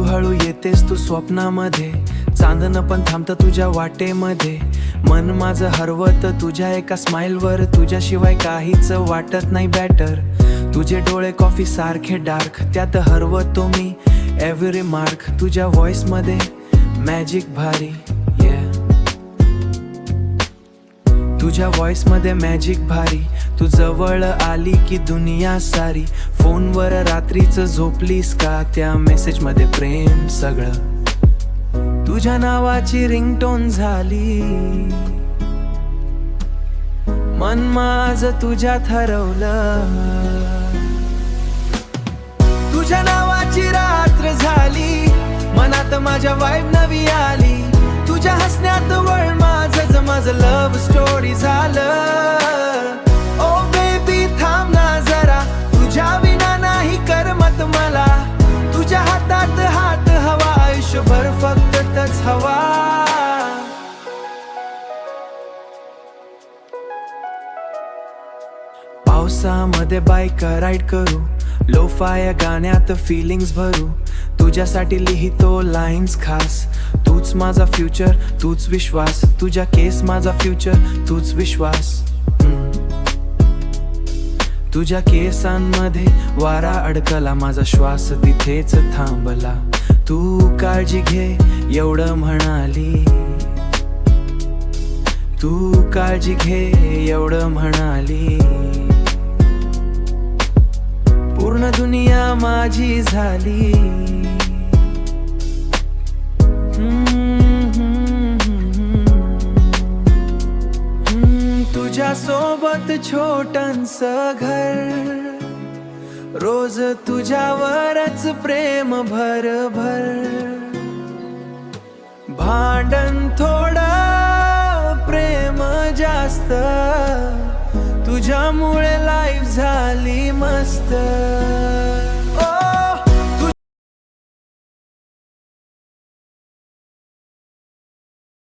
हळूहळू येतेस तू स्वप्नामध्ये, चांदणं पण थांबतं तुझ्या वाटेमध्ये. मन माझं हरवत तुझ्या एका स्माइलवर, तुझ्याशिवाय काहीच वाटत नाही बॅटर. तुझे डोळे कॉफी सारखे डार्क, त्यात हरवतो मी एव्हरी मार्क. तुझ्या व्हॉइस मध्ये मॅजिक भारी, तुझ्या व्हॉइस मध्ये मॅजिक भारी. तू जवळ आली की दुनिया सारी. फोनवर रात्रीच झोपलीस का, त्या मेसेज मध्ये प्रेम सगळं. तुझ्या नावाची रिंगटोन झाली, मन माझं तुझ्यात हरवलं. तुझ्या नावाची रात्र झाली, मनात माझ्या वाईब नवी आली. तुझ्या हसण्यात वळ माझं लव्ह स्टोरी झालं. ओ बेबी थांब ना जरा, तुझ्या विना नाही करमत मला. तुझ्या हातात हात हवा, आयुष्यभर फक्त तच हवा. पावसामध्ये बाईक राईड करू, लोफाया गाण्यात फिलिंग्स भरू. तुझ्यासाठी लिहितो लाईन्स खास. तूच माझा फ्युचर, तूच विश्वास. तुझ्या केस माझा फ्युचर, तूच विश्वास. तुझ्या केसांमध्ये वारा अडकला, माझा श्वास तिथेच थांबला. तू काळजी घे एवढं म्हणाली, तू काळजी घे एवढं म्हणाली. पूर्ण दुनिया माझी झाली. तुझ्या सोबत छोटंस घर, रोज तुझ्यावरच प्रेम भरभर. भांडण थोडं प्रेम जास्त, तुझ्यामुळे लाईफ झाली मस्त.